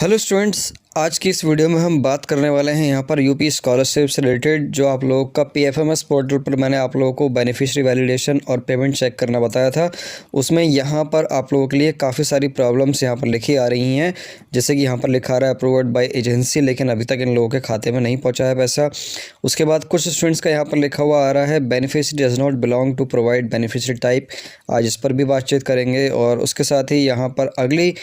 Hello students, आज की इस वीडियो में हम बात करने वाले हैं यहाँ पर यूपी स्कॉलरशिप से रिलेटेड। जो आप लोगों का पीएफएमएस पोर्टल पर मैंने आप लोगों को बेनिफिशियरी वैलिडेशन और पेमेंट चेक करना बताया था, उसमें यहाँ पर आप लोगों के लिए काफ़ी सारी प्रॉब्लम्स यहाँ पर लिखी आ रही हैं। जैसे कि यहाँ पर लिखा आ रहा है अप्रूव्ड बाय एजेंसी, लेकिन अभी तक इन लोगों के खाते में नहीं पहुँचा है पैसा। उसके बाद कुछ स्टूडेंट्स का यहाँ पर लिखा हुआ आ रहा है beneficiary does not belong to provide beneficiary type. आज इस पर भी बातचीत करेंगे। और उसके साथ ही यहाँ पर अगली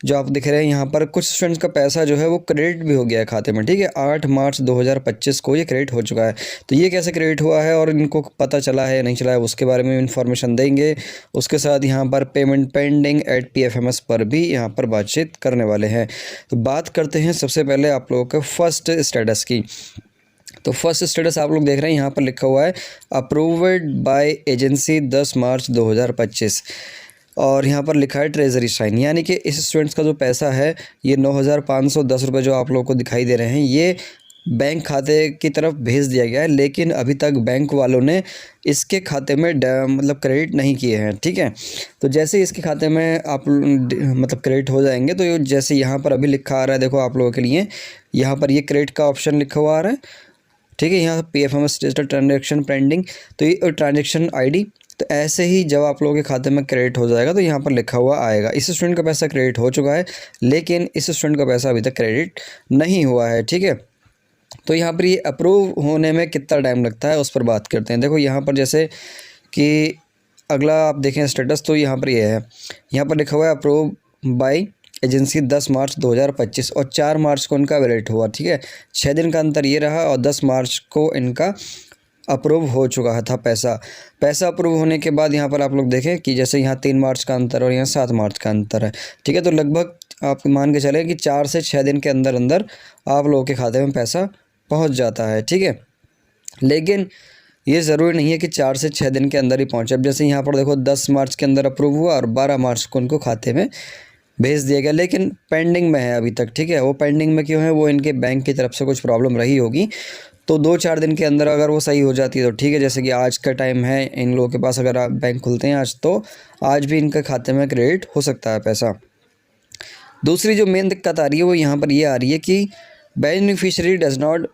जो आप दिख रहे हैं यहाँ पर कुछ स्टूडेंट्स का पैसा जो है वो क्रेडिट भी हो गया है खाते में। ठीक है, 8 मार्च 2025 को ये क्रेडिट हो चुका है। तो ये कैसे क्रेडिट हुआ है और इनको पता चला है या नहीं चला है, उसके बारे में इन्फॉर्मेशन देंगे। उसके साथ यहाँ पर पेमेंट पेंडिंग एट पीएफएमएस पर भी यहाँ पर बातचीत करने वाले हैं। तो बात करते हैं सबसे पहले आप लोगों के फर्स्ट स्टेटस की। तो फर्स्ट स्टेटस आप लोग देख रहे हैं यहाँ पर लिखा हुआ है अप्रूव्ड बाय एजेंसी 10 मार्च 2025 और यहाँ पर लिखा है ट्रेजरी साइन, यानी कि इस स्टूडेंट्स का जो पैसा है ये 9,510 रुपये जो आप लोगों को दिखाई दे रहे हैं ये बैंक खाते की तरफ भेज दिया गया है। लेकिन अभी तक बैंक वालों ने इसके खाते में मतलब क्रेडिट नहीं किए हैं। ठीक है, तो जैसे ही इसके खाते में आप मतलब क्रेडिट हो जाएंगे तो जैसे यहाँ पर अभी लिखा आ रहा है, देखो आप लोगों के लिए यहाँ पर ये क्रेडिट का ऑप्शन लिखा हुआ आ रहा है। ठीक है, यहाँ पीएफएमएस डिजिटल ट्रांजेक्शन पेंडिंग, तो ये ट्रांजेक्शन आईडी। तो ऐसे ही जब आप लोगों के खाते में क्रेडिट हो जाएगा तो यहाँ पर लिखा हुआ आएगा इस स्टूडेंट का पैसा क्रेडिट हो चुका है, लेकिन इस स्टूडेंट का पैसा अभी तक क्रेडिट नहीं हुआ है। ठीक है, तो यहाँ पर ये अप्रूव होने में कितना टाइम लगता है उस पर बात करते हैं। देखो यहाँ पर जैसे कि अगला आप देखें स्टेटस, तो यहाँ पर ये है, यहाँ पर लिखा हुआ है अप्रूव बाय एजेंसी 10 मार्च 2025 और 4 मार्च को इनका वैलिड हुआ। ठीक है, 6 दिन का अंतर ये रहा और 10 मार्च को इनका अप्रूव हो चुका था पैसा अप्रूव होने के बाद यहाँ पर आप लोग देखें कि जैसे यहाँ 3 मार्च का अंतर और यहाँ 7 मार्च का अंतर है। ठीक है, तो लगभग आप मान के चलें कि 4 से 6 दिन के अंदर अंदर आप लोगों के खाते में पैसा पहुँच जाता है। ठीक है, लेकिन ये ज़रूरी नहीं है कि 4 से 6 दिन के अंदर ही पहुँचे। अब जैसे यहाँ पर देखो 10 मार्च के अंदर अप्रूव हुआ और 12 मार्च को उनको खाते में भेज दिया गया, लेकिन पेंडिंग में है अभी तक। ठीक है, वो पेंडिंग में क्यों है, वो इनके बैंक की तरफ से कुछ प्रॉब्लम रही होगी। तो 2-4 दिन के अंदर अगर वो सही हो जाती है तो ठीक है। जैसे कि आज का टाइम है इन लोगों के पास, अगर आप बैंक खुलते हैं आज तो आज भी इनके खाते में क्रेडिट हो सकता है पैसा। दूसरी जो मेन दिक्कत आ रही है वो यहाँ पर ये आ रही है कि beneficiary does not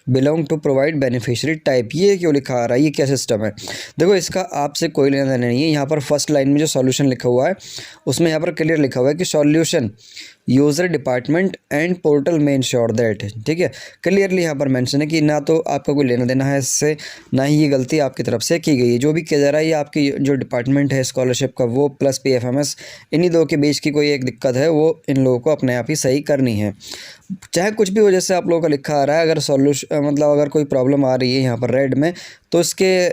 belong to provide beneficiary type. ये क्यों लिखा आ रहा है, ये क्या सिस्टम है? देखो इसका आपसे कोई लेना देना नहीं है। यहाँ पर फर्स्ट लाइन में जो सॉल्यूशन लिखा हुआ है उसमें यहाँ पर क्लियर लिखा हुआ है कि solution user department and portal में इंश्योर दैट। ठीक है, क्लियरली यहाँ पर मेंशन है कि ना तो आपका कोई लेना देना है इससे, ना ही ये गलती आपकी तरफ से की गई है। जो भी किया जा रहा है ये आपकी जो डिपार्टमेंट है स्कॉलरशिप का वो प्लस पीएफएमएस, इन्हीं दो के बीच की कोई एक दिक्कत है, वो इन लोगों को अपने आप ही सही करनी है। चाहे कुछ भी वजह से आप लोगों का लिखा आ रहा है, अगर सॉल्यूशन मतलब अगर कोई प्रॉब्लम आ रही है यहाँ पर रेड में, तो इसके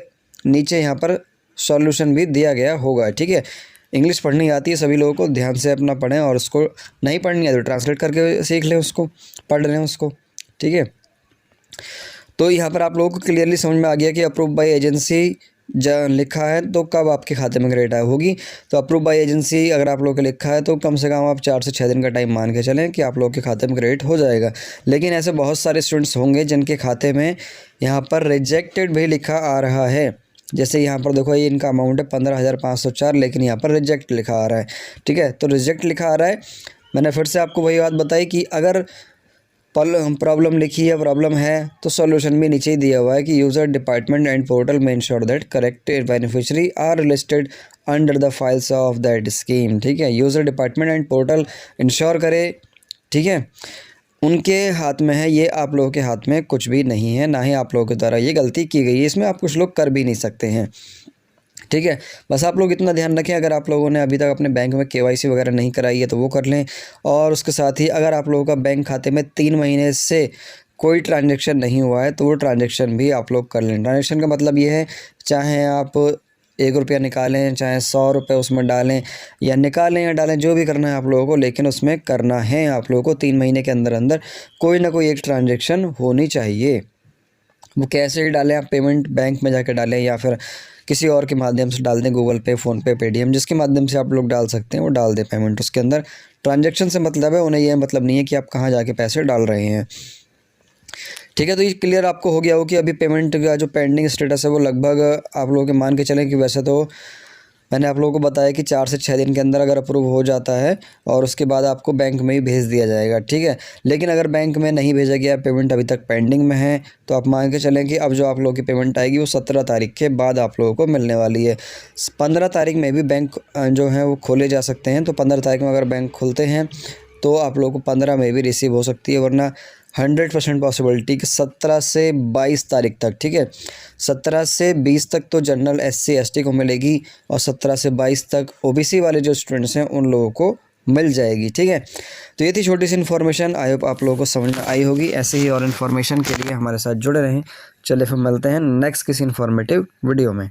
नीचे यहाँ पर सॉल्यूशन भी दिया गया होगा। ठीक है, इंग्लिश पढ़नी आती है सभी लोगों को, ध्यान से अपना पढ़ें, और उसको नहीं पढ़नी है तो ट्रांसलेट करके सीख लें, उसको पढ़ लें उसको। ठीक है, तो यहाँ पर आप लोगों को क्लियरली समझ में आ गया कि अप्रूव बाय एजेंसी लिखा है तो कब आपके खाते में क्रेडिट होगी। तो अप्रूव बाय एजेंसी अगर आप लोगों को लिखा है तो कम से कम आप 4 से 6 दिन का टाइम मान के चलें कि आप लोगों के खाते में क्रेडिट हो जाएगा। लेकिन ऐसे बहुत सारे स्टूडेंट्स होंगे जिनके खाते में यहाँ पर रिजेक्टेड भी लिखा आ रहा है। जैसे यहाँ पर देखो ये इनका अमाउंट है 15,504, लेकिन यहाँ पर रिजेक्ट लिखा आ रहा है। ठीक है, तो रिजेक्ट लिखा आ रहा है। मैंने फिर से आपको वही बात बताई कि अगर प्रॉब्लम लिखी है, प्रॉब्लम है, तो सॉल्यूशन भी नीचे ही दिया हुआ है कि यूज़र डिपार्टमेंट एंड पोर्टल में ensure that correct beneficiary are listed under the files of that scheme. ठीक है, user department and portal ensure करे। ठीक है, उनके हाथ में है, ये आप लोगों के हाथ में कुछ भी नहीं है, ना ही आप लोगों के द्वारा ये गलती की गई है। इसमें आप कुछ लोग कर भी नहीं सकते हैं। ठीक है, बस आप लोग इतना ध्यान रखें, अगर आप लोगों ने अभी तक अपने बैंक में केवाईसी वगैरह नहीं कराई है तो वो कर लें। और उसके साथ ही अगर आप लोगों का बैंक खाते में 3 महीने से कोई ट्रांजैक्शन नहीं हुआ है तो वो ट्रांजैक्शन भी आप लोग कर लें। ट्रांजैक्शन का मतलब ये है, चाहे आप 1 रुपया निकालें, चाहे 100 रुपये उसमें डालें या निकालें या डालें, जो भी करना है आप लोगों को, लेकिन उसमें करना है आप लोगों को 3 महीने के अंदर अंदर कोई ना कोई एक ट्रांजैक्शन होनी चाहिए। वो कैसे डालें, आप पेमेंट बैंक में जाकर डालें या फिर किसी और के माध्यम से डाल दें, गूगल पे, फ़ोनपे, पेटीएम, जिसके माध्यम से आप लोग डाल सकते हैं वो डाल दें पेमेंट उसके अंदर। ट्रांजैक्शन से मतलब है, उन्हें यह मतलब नहीं है कि आप कहाँ जाके पैसे डाल रहे हैं। ठीक है, तो ये क्लियर आपको हो गया हो कि अभी पेमेंट का जो पेंडिंग स्टेटस है वो लगभग आप लोगों के मान के चलें कि वैसे तो मैंने आप लोगों को बताया कि 4 से 6 दिन के अंदर अगर अप्रूव हो जाता है और उसके बाद आपको बैंक में ही भेज दिया जाएगा, ठीक है। लेकिन अगर बैंक में नहीं भेजा गया, पेमेंट अभी तक पेंडिंग में है, तो आप मान के चलें कि अब जो आप लोगों की पेमेंट आएगी वो 17 तारीख के बाद आप लोगों को मिलने वाली है। 15 तारीख में भी बैंक जो है वो खोले जा सकते हैं, तो 15 तारीख में अगर बैंक खुलते हैं तो आप लोगों को 15 में भी रिसीव हो सकती है, वरना 100% पॉसिबिलिटी कि 17 से 22 तारीख तक, ठीक है। 17 से 20 तक तो जनरल SC ST को मिलेगी और 17 से 22 तक OBC वाले जो स्टूडेंट्स हैं उन लोगों को मिल जाएगी, ठीक है। तो ये थी छोटी सी इन्फॉर्मेशन, आई होप आप लोगों को समझ में आई होगी। ऐसे ही और इन्फॉर्मेशन के लिए हमारे साथ जुड़े रहें। चलिए फिर मिलते हैं नेक्स्ट किसी इन्फॉर्मेटिव वीडियो में।